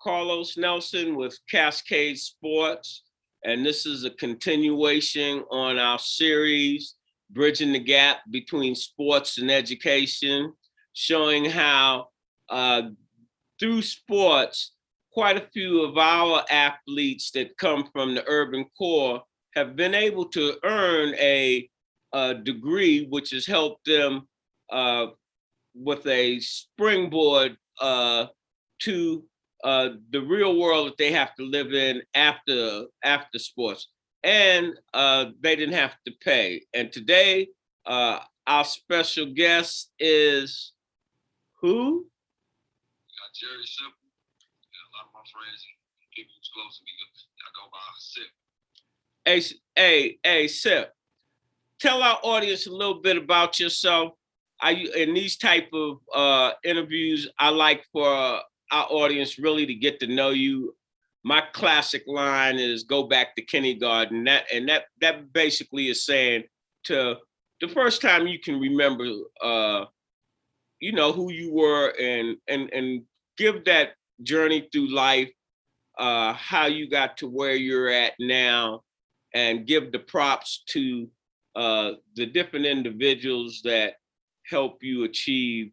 Carlos Nelson with Cascade Sports, and this is a continuation on our series, Bridging the Gap Between Sports and Education, showing how through sports, quite a few of our athletes that come from the urban core have been able to earn a degree which has helped them with a springboard to the real world that they have to live in after sports, and they didn't have to pay. And today, our special guest is who? Got Jerry Sipple. A lot of my friends and people who's close to me, I go by Sip. Hey, Sip. Tell our audience a little bit about yourself. In these type of interviews, I like for our audience really to get to know you. My classic line is "Go back to kindergarten." That basically is saying to the first time you can remember, who you were, and give that journey through life, how you got to where you're at now, and give the props to the different individuals that help you achieve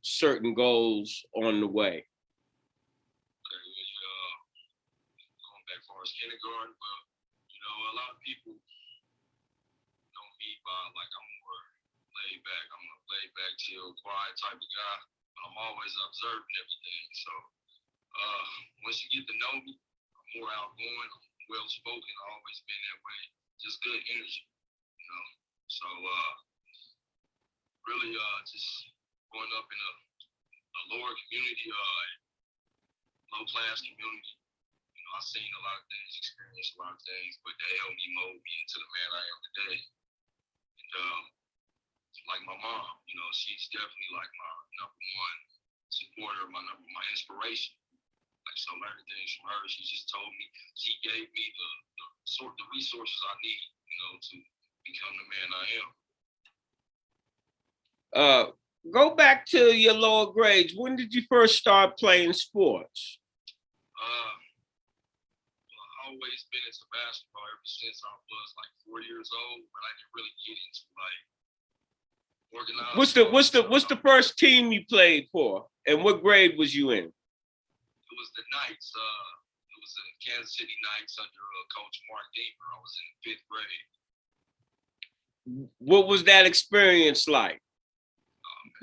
certain goals on the way. Going back far as kindergarten, well, a lot of people know me by like I'm more laid back. I'm a laid back, chill, quiet type of guy, but I'm always observing everything. So once you get to know me, I'm more outgoing, I'm well spoken. I've always been that way. Just good energy, So really just growing up in a lower community, low class community. I've seen a lot of things, experienced a lot of things, but they helped me mold me into the man I am today. And like my mom, she's definitely like my number one supporter, my inspiration. Like so many things from her, she just told me, she gave me the resources I need, to become the man I am. Go back to your lower grades. When did you first start playing sports? I've always been into basketball ever since I was like 4 years old, but I didn't really get into like organized. What's the first team you played for, and what grade was you in? It was the Knights. It was the Kansas City Knights under Coach Mark Deemer. I was in 5th grade. What was that experience like?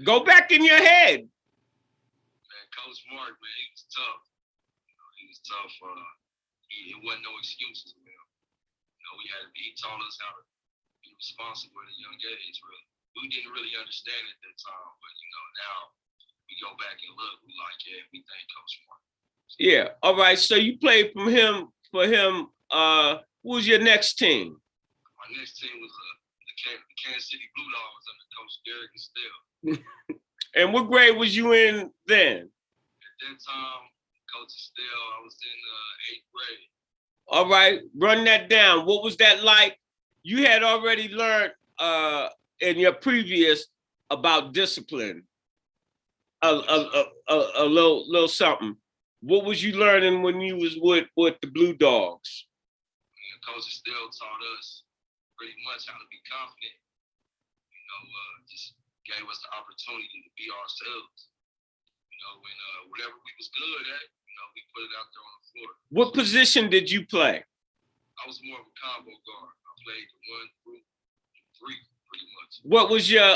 Go back in your head. Man, Coach Mark, man, he was tough. He was tough. It wasn't no excuses, man. He taught us how to be responsible at a young age, really. We didn't really understand it at that time, but now we go back and look, we like, yeah, we thank Coach Mark. Yeah. All right. So you played for him. Who was your next team? My next team was the Kansas City Blue Dogs under Coach Derek and Still. And what grade was you in then? At that time, Coach Still, I was in 8th grade. All right, run that down. What was that like? You had already learned in your previous about discipline, a little something. What was you learning when you was with the Blue Dogs? Coach Still taught us pretty much how to be confident. Just gave us the opportunity to be ourselves. When whatever we was good at, we put it out there on the floor. What position did you play? I was more of a combo guard. I played the 1 through 3, pretty much. What was your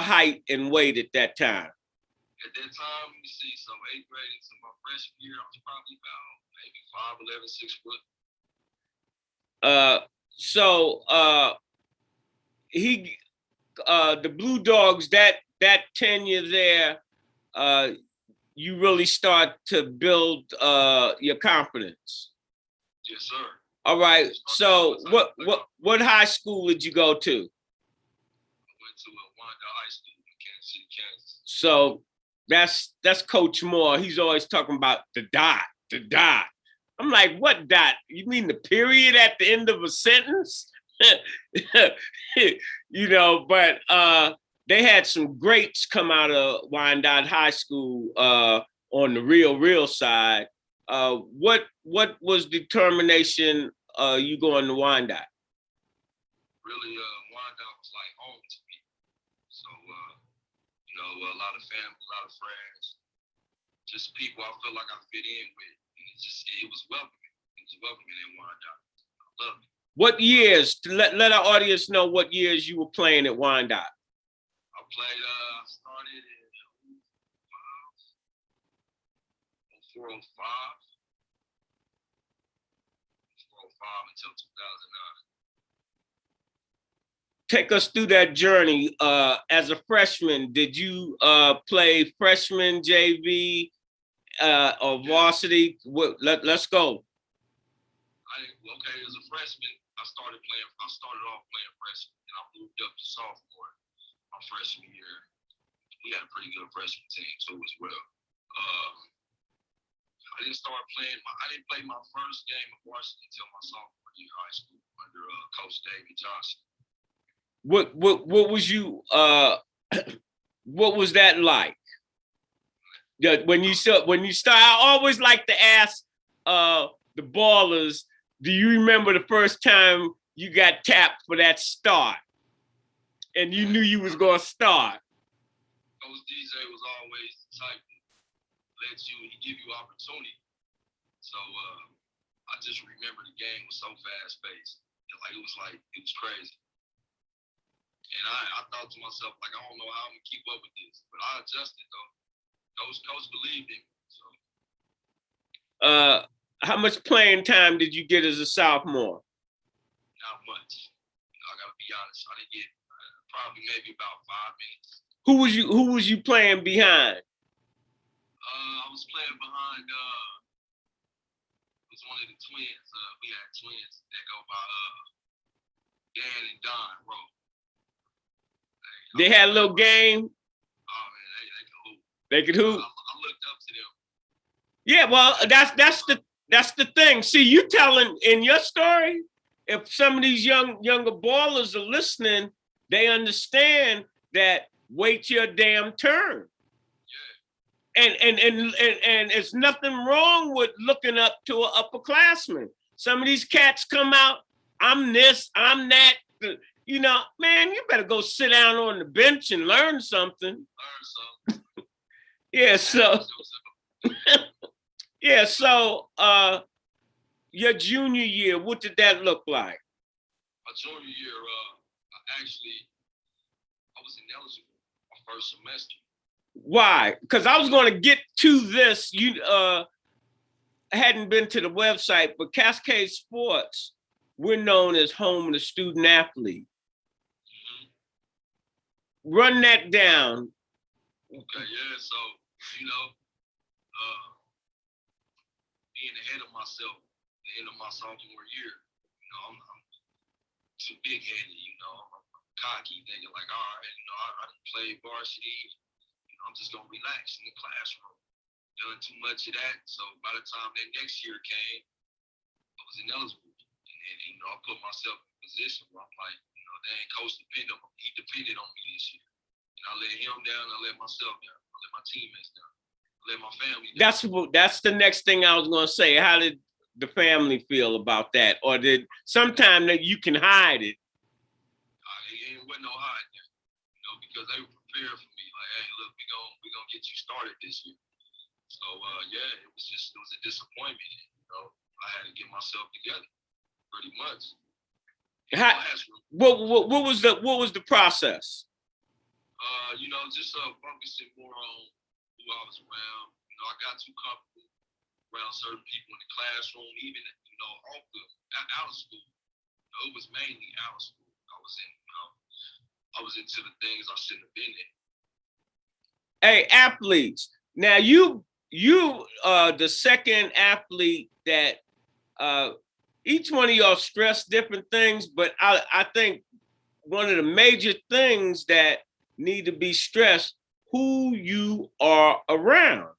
height and weight at that time? At that time, let me see. So 8th grade into my freshman year, I was probably about maybe 5'11", 6 foot. The Blue Dogs, that tenure there, you really start to build your confidence. Yes, sir. All right. So what high school did you go to? I went to Wanda High School in Kansas City, Kansas. So that's Coach Moore. He's always talking about the dot. I'm like, what dot? You mean the period at the end of a sentence? But they had some greats come out of Wyandotte High School. on the real side. What was determination you going to Wyandotte? Really, Wyandotte was like home to me. So, you know, a lot of family, a lot of friends, just people I felt like I fit in with. And it was welcoming. It was welcoming in Wyandotte. I love it. What years? Let our audience know what years you were playing at Wyandotte. I played, I started in 405 until 2009. Take us through that journey. As a freshman, did you play freshman, JV, or varsity? Let's go. Okay, as a freshman, I started off playing freshman, and I moved up to sophomore my freshman year. We had a pretty good freshman team too as well. I didn't play my first game of varsity until my sophomore year of high school under Coach David Johnson. What was you what was that like? Yeah, when you start, I always like to ask the ballers, do you remember the first time you got tapped for that start and you knew you was gonna start? Coach DJ was always the type that he give you opportunity. So I just remember the game was so fast paced. It was crazy. And I thought to myself, like, I don't know how I'm gonna keep up with this, but I adjusted though. Coach believed in me. So. How much playing time did you get as a sophomore? Not much. I gotta be honest. I didn't get probably maybe about 5 minutes. Who was you playing behind? I was playing behind. It was one of the twins. We had twins that go by Dan and Don Rowe. They had a little game. Oh man, they could hoop. They could hoop. I looked up to them. Yeah, well, that's the thing. See, you telling in your story, if some of these younger ballers are listening, they understand that wait your damn turn. Yeah. And it's nothing wrong with looking up to an upperclassman. Some of these cats come out, I'm this, I'm that. You know, man, you better go sit down on the bench and learn something. Yeah, so yeah, so your junior year, what did that look like? My junior year, I was ineligible my first semester. Why? Because I was going to get to this. You hadn't been to the website, but Cascade Sports, we're known as home of the student athlete. Run that down. Okay, yeah, so, you know, being ahead of myself at the end of my sophomore year, you know, I'm too big-headed, you know, I'm cocky, thinking like, all right, you know, I didn't play varsity, you know, I'm just going to relax in the classroom. Done too much of that, so by the time that next year came, I was ineligible. And you know, I put myself in a position where I'm like, you know, dang, coach depended on me. He depended on me this year. And I let him down, I let myself down, I let my teammates down, I let my family down. That's the next thing I was gonna say. How did the family feel about that? Or did sometime that you can hide it? It wasn't no hiding there, you know, because they were prepared for me. Like, hey, look, we gonna get you started this year. So yeah, it was a disappointment. You know, I had to get myself together. Pretty much. What was the process? You know, just focusing more on who I was around. You know, I got too comfortable around certain people in the classroom, even you know, out of school. You know, it was mainly out of school. I was into the things I shouldn't have been in. Hey, athletes. Now you the second athlete that each one of y'all stress different things, but I think one of the major things that need to be stressed, who you are around.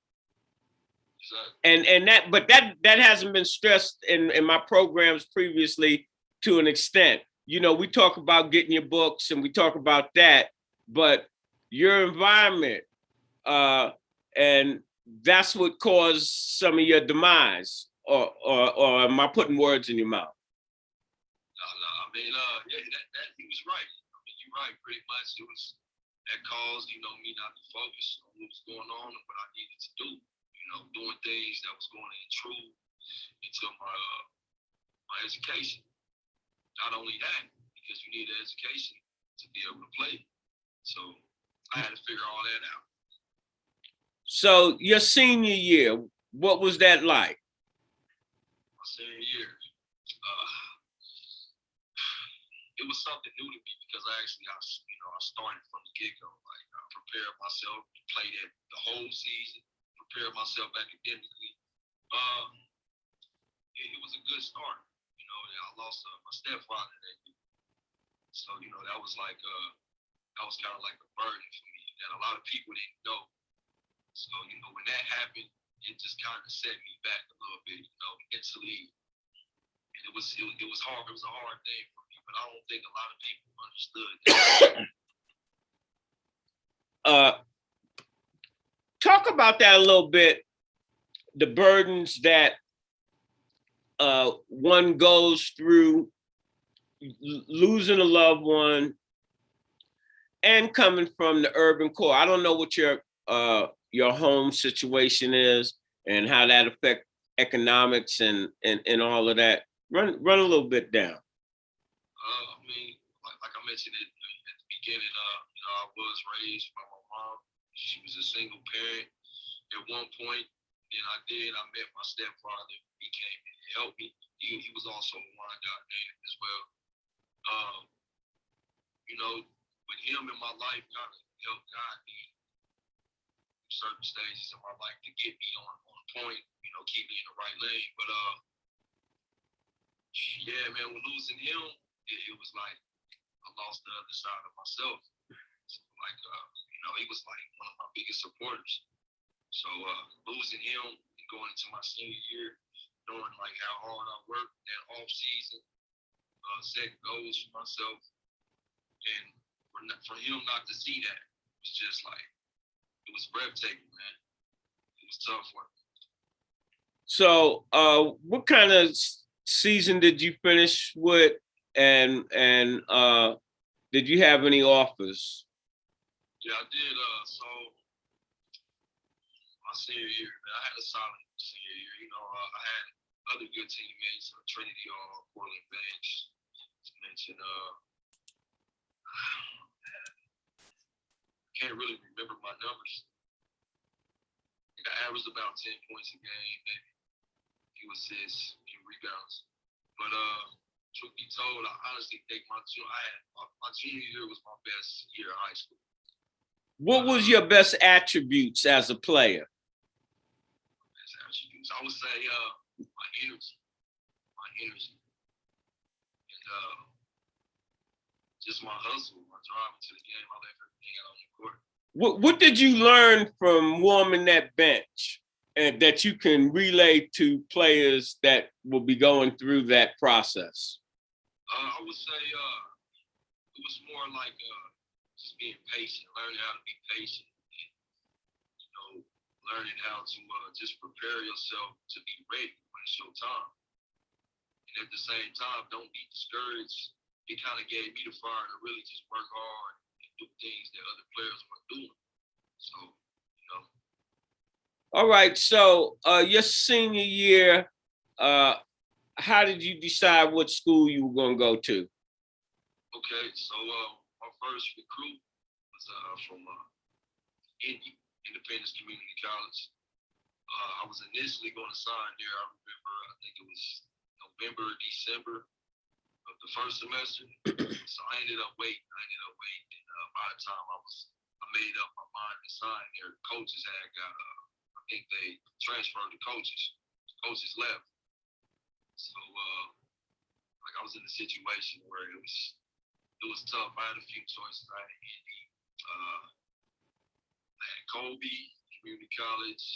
Exactly. And that hasn't been stressed in my programs previously to an extent. You know, we talk about getting your books and we talk about that, but your environment and that's what caused some of your demise, or am I putting words in your mouth? No, I mean, yeah, that he was right. I mean, you're right, pretty much. It was that caused, me not to focus on what was going on and what I needed to do. Doing things that was going to intrude into my education. Not only that, because you need an education to be able to play. So I had to figure all that out. So your senior year, what was that like? My senior year, it was something new to me because I started from the get-go. Like, I prepared myself to play the whole season, prepared myself academically. It was a good start. I lost my stepfather that year. So, that was like, that was kind of like a burden for me that a lot of people didn't know. So, when that happened, it just kind of set me back a little bit, mentally. And it was hard. It was a hard thing for me, but I don't think a lot of people understood that. Talk about that a little bit, the burdens that one goes through losing a loved one and coming from the urban core. I don't know what your home situation is and how that affects economics and all of that. Run a little bit down. I mean, like I mentioned at the beginning, I was raised by my mom. She was a single parent at one point. Then I met my stepfather. He came and helped me. He was also a wind-out man as well. With him in my life kind of helped guide me through certain stages of my life to get me on point, keep me in the right lane. But yeah, man, when losing him, it was like I lost the other side of myself. So, like, he was like one of my biggest supporters. So losing him and going into my senior year, knowing like how hard I worked that off season, setting goals for myself, and for him not to see that was just like, it was breathtaking, man. It was tough work. So what kind of season did you finish with, and did you have any offers? Yeah, I did. So my senior year, man, I had a solid senior year. I had other good teammates, Trinity Hall, Portland Banks, to mention. I can't really remember my numbers. I think I averaged about 10 points a game, maybe a few assists, a few rebounds. But truth be told, I honestly think my junior year was my best year of high school. What was your best attributes as a player? Best attributes, I would say my energy, and just my hustle, my drive into the game. I left everything out on the court. What did you learn from warming that bench, and that you can relay to players that will be going through that process? I would say it was more like just being patient, learning how to be patient, and learning how to just prepare yourself to be ready when it's your time. And at the same time, don't be discouraged. It kind of gave me the fire to really just work hard and do things that other players weren't doing. So, All right. So your senior year, how did you decide what school you were going to go to? Okay. So my first recruit was from Independence Community College. I was initially going to sign there. I remember, I think it was November or December of the first semester. So I ended up waiting. And by the time I made up my mind to sign there, the coaches had got, I think they transferred the coaches. The coaches left. So like I was in a situation where it was tough. I had a few choices. I had Indy, I had Kobe, Community College.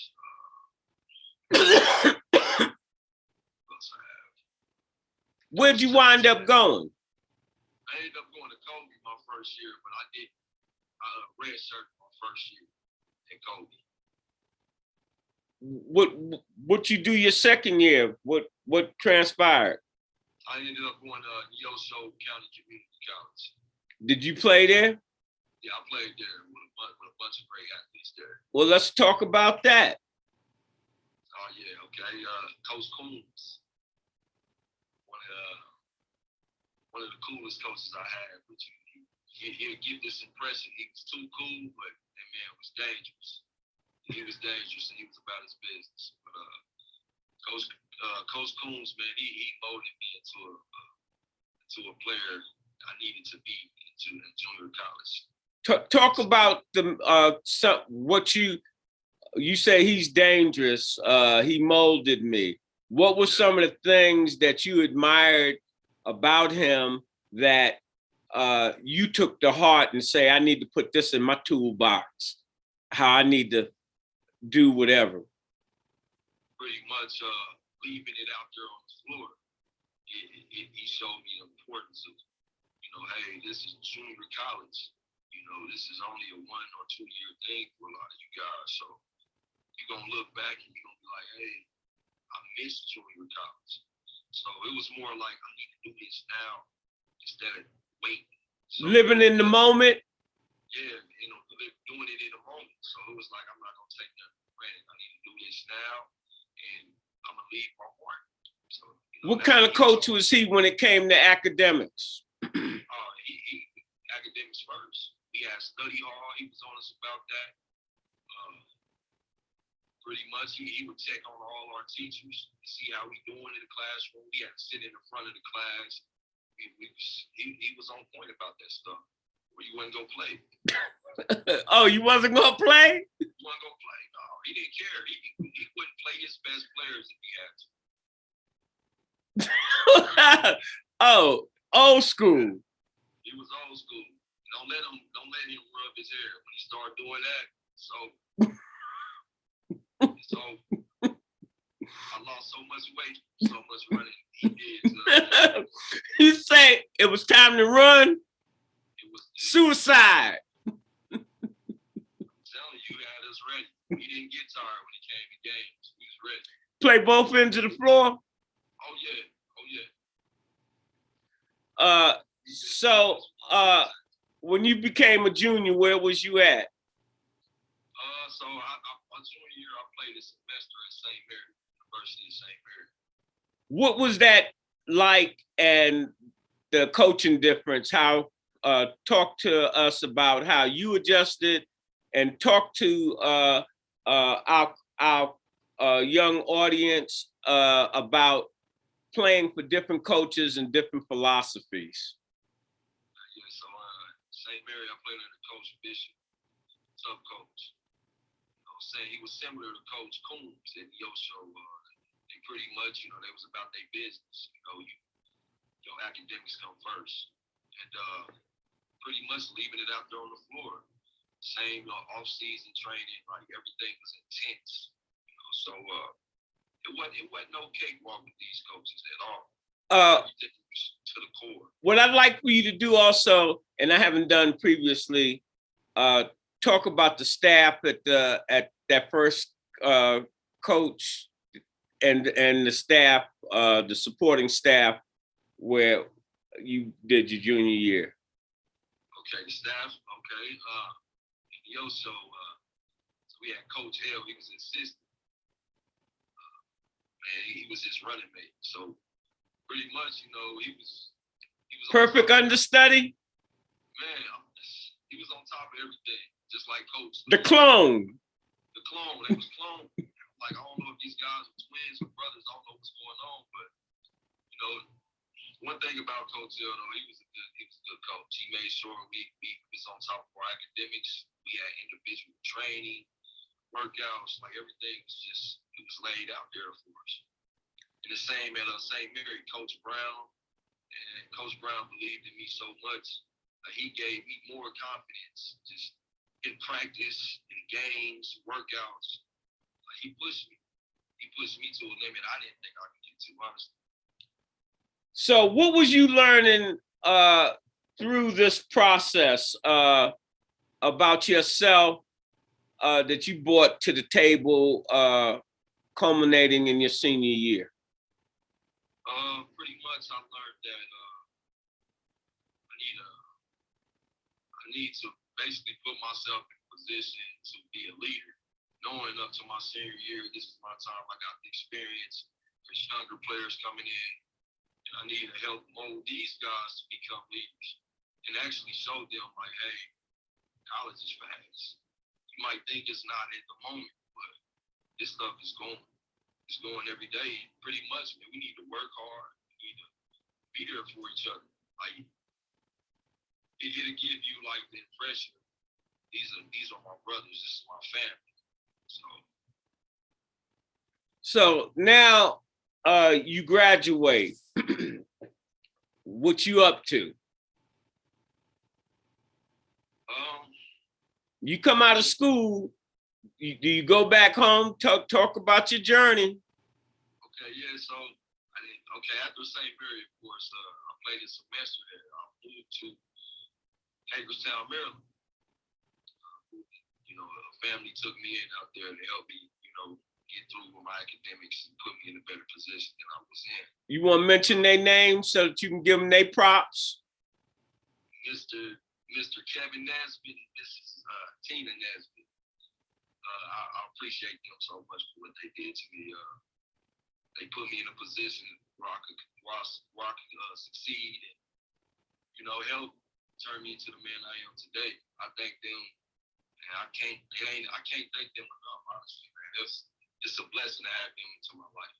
Where'd you wind up going? I ended up going to Kobe my first year, but I did redshirt my first year at Kobe. what you do your second year? What transpired? I ended up going to Neosho County Community College. Did you play there? Yeah, I played there with a bunch of great athletes there. Well, let's talk about that. Oh yeah, okay. Coach Coombs, one of the coolest coaches I had. But he'll give this impression he was too cool, but that man was dangerous. He was dangerous and he was about his business. But Coach Coombs, man, he molded me into a player I needed to be in junior college. Talk about what you say he's dangerous. He molded me. What were some of the things that you admired about him that you took to heart and say, I need to put this in my toolbox, how I need to do whatever? Pretty much leaving it out there on the floor. He showed me the importance of, hey, this is junior college. This is only a 1 or 2 year thing for a lot of you guys. So you're going to look back and you're going to be like, hey, I missed junior college. So it was more like, I need to do this now instead of waiting. So living in the moment? Yeah, doing it in the moment. So it was like, I'm not going to take nothing for granted. I need to do this now and I'm going to leave my mark. So, what kind of coach was he when it came to academics? Academics first. We had study hall. He was on us about that. Pretty much, he would check on all our teachers to see how we doing in the classroom. We had to sit in the front of the class. He was on point about that stuff. Where you wasn't gonna play. Oh, you wasn't gonna play? You wasn't gonna play. No, he didn't care. He wouldn't play his best players if he had to. Oh, old school. He was old school. Don't let him rub his hair when he started doing that. So I lost so much weight, so much running. He did. You say it was time to run? It was suicide. I'm telling you, he had us ready. He didn't get tired when he came to games. He was ready. Play both ends of the floor? Oh yeah. So when you became a junior, where was you at? So my junior year, I played a semester at St. Mary, University of St. Mary. What was that like, and the coaching difference? How talk to us about how you adjusted, and talk to our young audience about playing for different coaches and different philosophies. Yeah, so St. Mary, I played under Coach Bishop, tough coach. He was similar to Coach Coombs at Neosho. They pretty much, they was about their business. Your academics come first, and pretty much leaving it out there on the floor. Same off-season training, like everything was intense. So it wasn't no cakewalk with these coaches at all. Everything was to the core. What I'd like for you to do also, and I haven't done previously, talk about the staff at that first coach and the staff, the supporting staff where you did your junior year. Okay, the staff. Okay, so we had Coach L. He was an assistant. Man, he was his running mate. So pretty much, he was perfect understudy. Man, he was on top of everything, just like Coach. The clone. They was clone. Like, I don't know if these guys are twins or brothers. I don't know what's going on, but one thing about Coach L, though, he was a good coach. He made sure we was on top of our academics. We had individual training, workouts, like everything was laid out there for us. And the same at St. Mary, Coach Brown. And Coach Brown believed in me so much. He gave me more confidence just in practice, in games, workouts. He pushed me. He pushed me to a limit I didn't think I could get to, honestly. So what was you learning through this process about yourself that you brought to the table culminating in your senior year? Pretty much I learned that I need to basically put myself in a position to be a leader. Knowing up to my senior year, this is my time. I got the experience. There's younger players coming in, and I need to help mold these guys to become leaders and actually show them like, hey, college is fast. You might think it's not at the moment, but this stuff is going. It's going every day. Pretty much, man, we need to work hard. We need to be there for each other. Like, it'll give you like the impression, these are my brothers, this is my family. So now you graduate. What you up to? You come out of school. Do you go back home, talk about your journey? Okay, yeah. So after St. Mary, of course, I played a semester there. I moved to Hagerstown, Maryland. You know, a family took me in out there to help me, you know, get through with my academics and put me in a better position than I was in. You want to mention their names so that you can give them their props? Mr. Kevin Nesbitt and Mrs. Tina Nesbitt. I appreciate them so much for what they did to me. They put me in a position where I could succeed and, you know, help turn me into the man I am today. I thank them, and I can't thank them enough, honestly, man. It's a blessing to have them into my life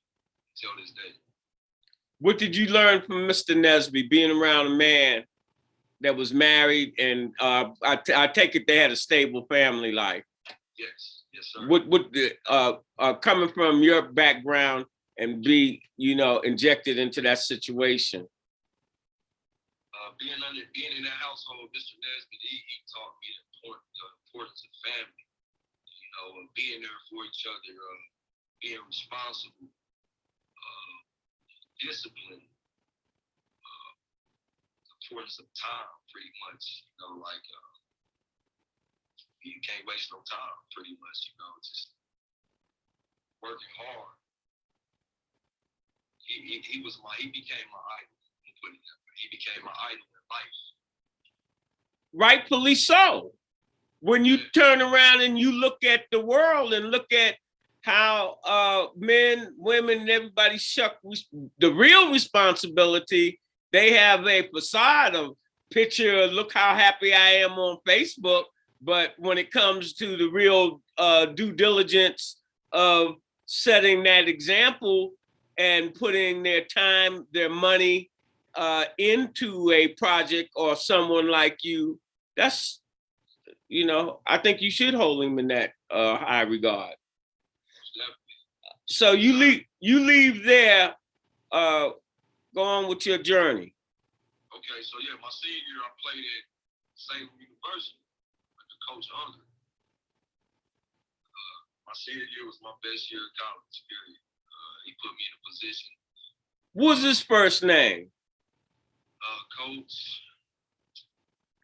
until this day. What did you learn from Mr. Nesby, being around a man that was married, and I take it they had a stable family life? Yes, sir. What coming from your background and be, you know, injected into that situation? Being in that household, Mr. Nesbitt, he taught me the importance of family. You know, being there for each other, being responsible, discipline, the importance of time, pretty much. You know, like you can't waste no time, pretty much. You know, just working hard. He became my idol. He became my idol in life. Rightfully so. When you turn around and you look at the world and look at how men, women, and everybody shuck the real responsibility, they have a facade of picture, look how happy I am on Facebook. But when it comes to the real due diligence of setting that example and putting their time, their money into a project or someone like you, that's, you know, I think you should hold him in that high regard. So you leave there, go on with your journey. Okay, so yeah, my senior year I played at Salem University with the coach Unger. My senior year was my best year of college, period. He put me in a position. What was his first name? Coach.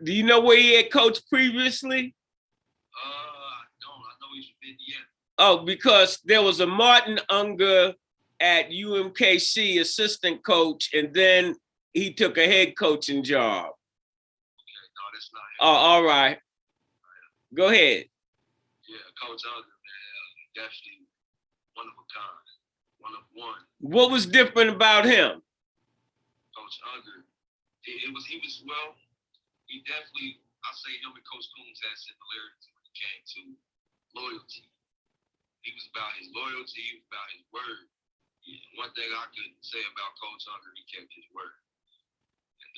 Do you know where he had coached previously? I don't. I know he's from Indiana. Oh, because there was a Martin Unger at UMKC, assistant coach, and then he took a head coaching job. Okay, no, that's not him. Oh, all right. Go ahead. Yeah, Coach Unger, man, definitely one of a kind, one of one. What was different about him? Coach Unger, he was well. He definitely, I say him and Coach Coombs had similarities when it came to loyalty. He was about his loyalty, he was about his word. Yeah, one thing I could say about Coach Unger, he kept his word. And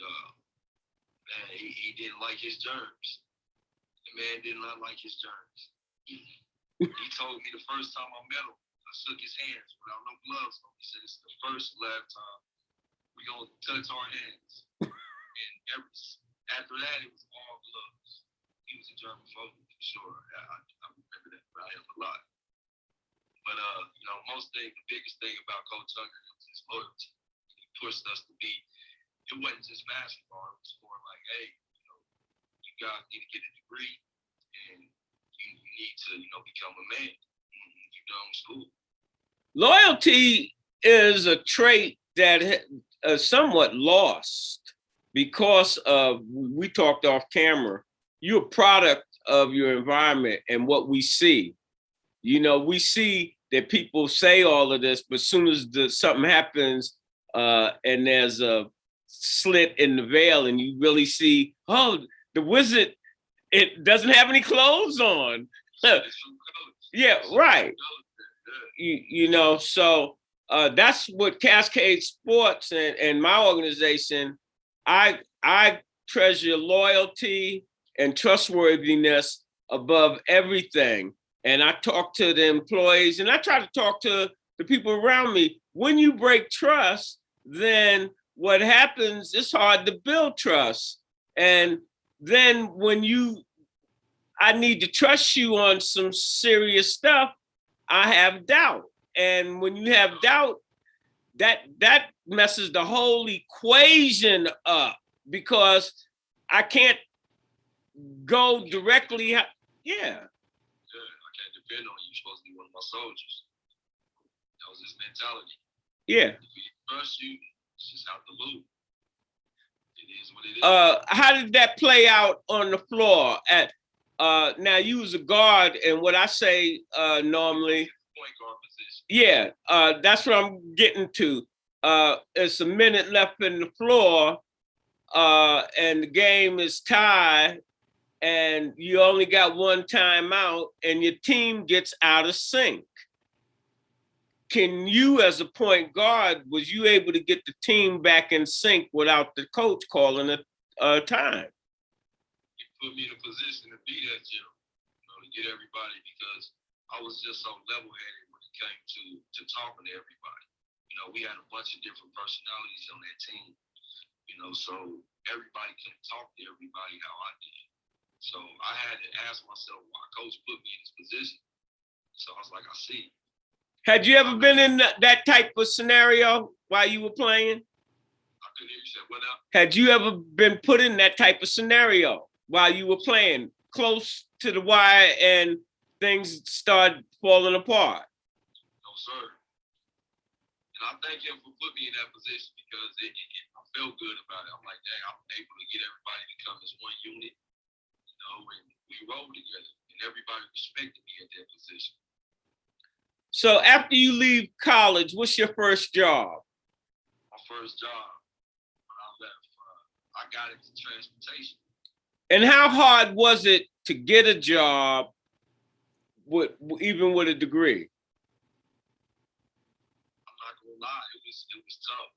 man, he didn't like his germs. The man did not like his germs. He told me the first time I met him, I shook his hands without no gloves on. He said, "It's the first last time we're going to touch our hands." And after that, it was all gloves. He was a germaphobe for sure. I remember that about him a lot. But, you know, the biggest thing about Coach Unger was his loyalty. He pushed us to be, it wasn't just basketball. It was more like, hey, you know, you guys need to get a degree and you need to, you know, become a man. You're done with school. Loyalty is a trait that is somewhat lost because of, we talked off camera, you're a product of your environment and what we see. You know, we see that people say all of this, but as soon as something happens and there's a slit in the veil and you really see, oh, the wizard, it doesn't have any clothes on. Yeah, right. You know, so that's what Cascade Sports and my organization, I treasure loyalty and trustworthiness above everything. And I talk to the employees and I try to talk to the people around me. When you break trust, then what happens, it's hard to build trust. And then when I need to trust you on some serious stuff, I have doubt. And when you have doubt, that messes the whole equation up because I can't go directly. Yeah. Yeah, I can't depend on you. You're supposed to be one of my soldiers. That was his mentality. Yeah. If we trust you, it's just have to lose. It is what it is. How did that play out on the floor? Now you was a guard, and what I say normally, Point guard position. Yeah, that's what I'm getting to. It's a minute left in the floor, and the game is tied, and you only got one timeout, and your team gets out of sync. Can you, as a point guard, was you able to get the team back in sync without the coach calling a time? He put me in a position to be that gym, to get everybody, because I was just so level-headed when it came to talking to everybody. We had a bunch of different personalities on that team, so everybody couldn't talk to everybody how I did. So I had to ask myself why coach put me in this position. So I was like, I see. Had you ever been in that type of scenario while you were playing? I couldn't hear you say what now? Had you ever been put in that type of scenario while you were playing, close to the wire and things started falling apart? No, sir. And I thank him for putting me in that position because I felt good about it. I'm like, dang, I'm able to get everybody to come as one unit, and we roll together. And everybody respected me at that position. So after you leave college, what's your first job? My first job, when I left, I got into transportation. And how hard was it to get a job even with a degree? I'm not gonna lie, it was tough.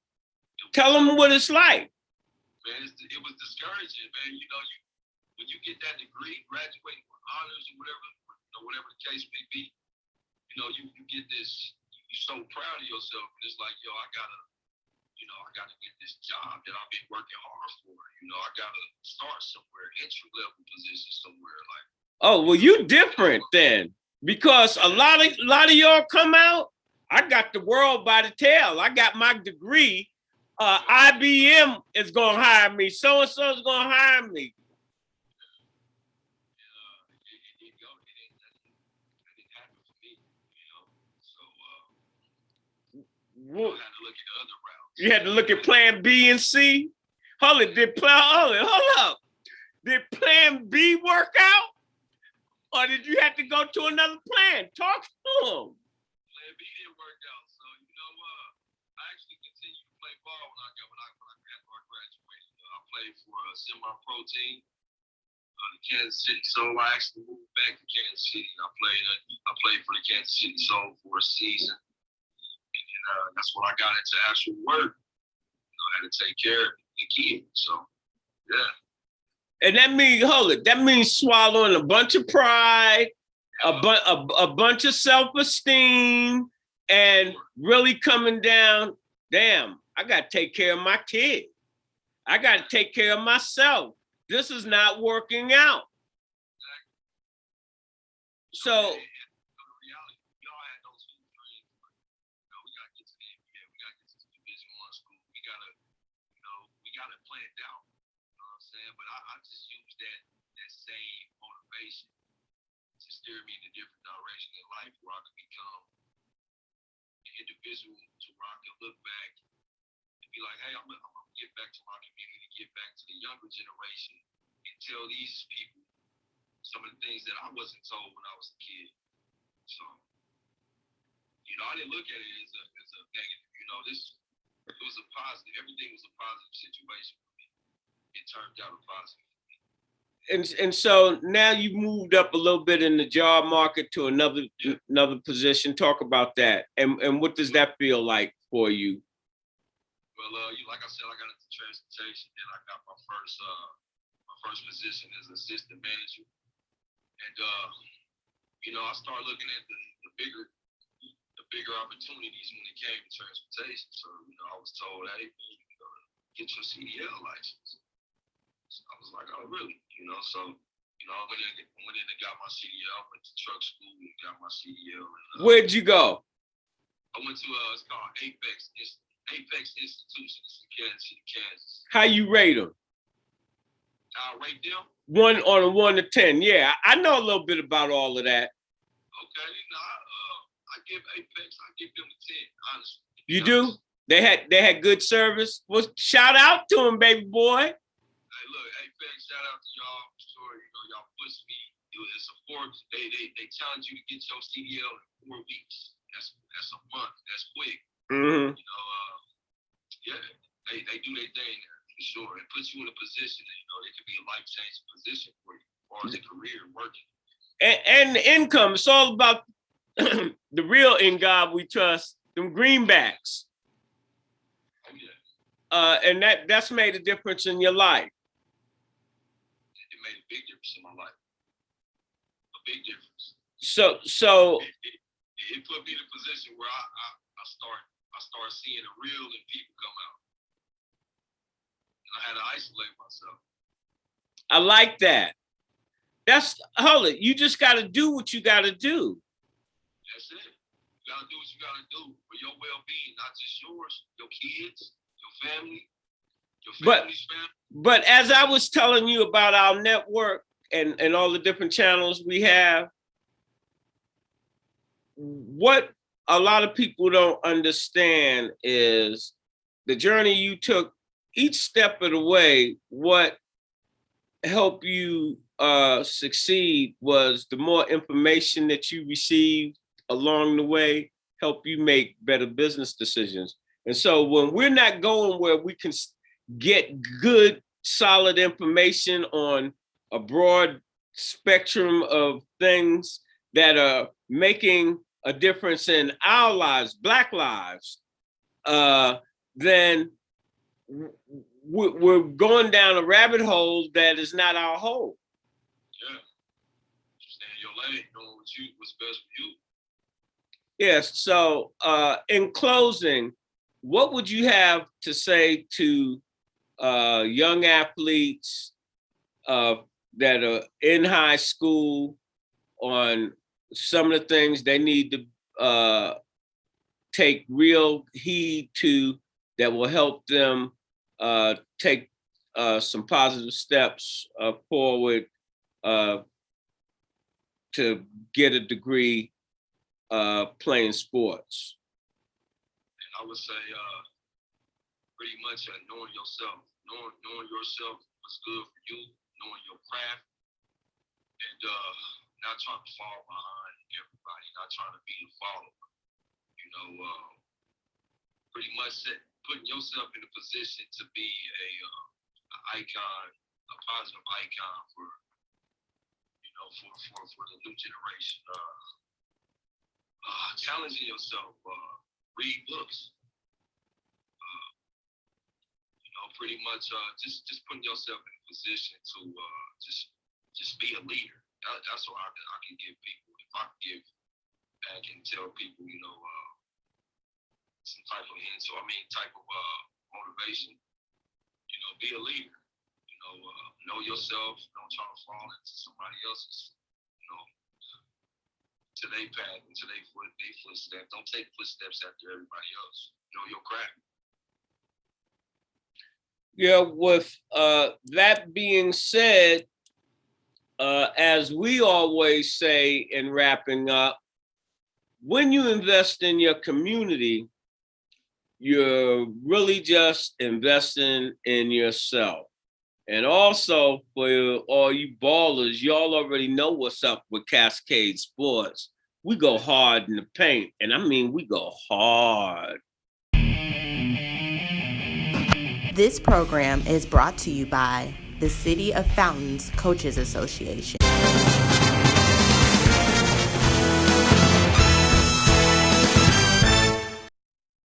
Tell them what it's like. Man, it was discouraging, man. When you get that degree, graduating with honors or whatever the case may be, you get this, you're so proud of yourself. And it's like, I gotta get this job that I've been working hard for. I gotta start somewhere, entry level position somewhere. Like, oh, well, you different then, because a lot of y'all come out. I got the world by the tail. I got my degree. IBM is gonna hire me. So and so is gonna hire me. I had to look at the other routes. You had to look at plan B and C. Hold up. Did plan B work out? Or did you have to go to another plan? Talk to them. Plan B didn't work out. So, I actually continued to play ball when I graduated. I played for a semi-pro team, the Kansas City Soul. I actually moved back to Kansas City. I played for the Kansas City Soul for a season. And that's when I got into actual work. I had to take care of the kids. So, yeah. And that means swallowing a bunch of pride, a bunch of self-esteem, and really coming down, damn, I got to take care of my kid. I got to take care of myself. This is not working out. So, steer me in a different direction in life where I could become individual to where I can look back and be like, hey, I'm gonna get back to my community, get back to the younger generation, and tell these people some of the things that I wasn't told when I was a kid. So, I didn't look at it as a negative. It was a positive. Everything was a positive situation for me. It turned out a positive. And so now you moved up a little bit in the job market to another position. Talk about that, and what does that feel like for you? Well, like I said, I got into transportation, and I got my first position as assistant manager, and I started looking at the bigger opportunities when it came to transportation. So I was told, hey, get your CDL license. So I was like, oh, really? So I went in and got my CDL, went to truck school and got my CDL. And, where'd you go? I went to it's called Apex Institution. It's in Kansas City, Kansas. How you rate them? I rate them? 1 on a 1 to 10. Yeah, I know a little bit about all of that. Okay, I give Apex, I give them a 10, honestly. You do? They had good service. Well, shout out to them, baby boy. Hey, look, Apex, shout out to y'all. I'm sure y'all push me. It's a 4. They challenge you to get your CDL in 4 weeks. That's a month. That's quick. Mm-hmm. Yeah, they do their thing there for sure. It puts you in a position that it could be a life-changing position for you as far as a career working. And the income. It's all about the real in God we trust. Them greenbacks. Oh yeah. And that's made a difference in your life. It made a big difference in my life. A big difference. So it put me in a position where I start seeing the real in people come out. And I had to isolate myself. I like that. Hold it. You just got to do what you got to do. That's it. You got to do what you got to do for your well-being, not just yours, your kids, your family, your family's family. But as I was telling you about our network and all the different channels we have, what a lot of people don't understand is the journey you took. Each step of the way, what helped you succeed was the more information that you received along the way help you make better business decisions. And so when we're not going where we can get good, solid information on a broad spectrum of things that are making a difference in our lives, Black lives, then we're going down a rabbit hole that is not our hole. Yeah. Stay in your lane, know what's best for you. Yes. So in closing, what would you have to say to young athletes that are in high school on some of the things they need to take real heed to that will help them take some positive steps forward to get a degree playing sports? And I would say pretty much knowing yourself, knowing yourself what's good for you, knowing your craft, and not trying to fall behind everybody, not trying to be the follower. Pretty much putting yourself in a position to be an icon, a positive icon for the new generation. Challenging yourself, read books. Pretty much just putting yourself in a position to just be a leader. That's what I can give people. If I can give back and tell people, some type of motivation. Be a leader. Know yourself. Don't try to fall into somebody else's, to their path, into their footsteps. Don't take footsteps after everybody else. Know your craft. Yeah, with that being said, as we always say in wrapping up, when you invest in your community, you're really just investing in yourself. And also for all you ballers, y'all already know what's up with Cascade Sports. We go hard in the paint, and I mean we go hard. This program is brought to you by the City of Fountains Coaches Association.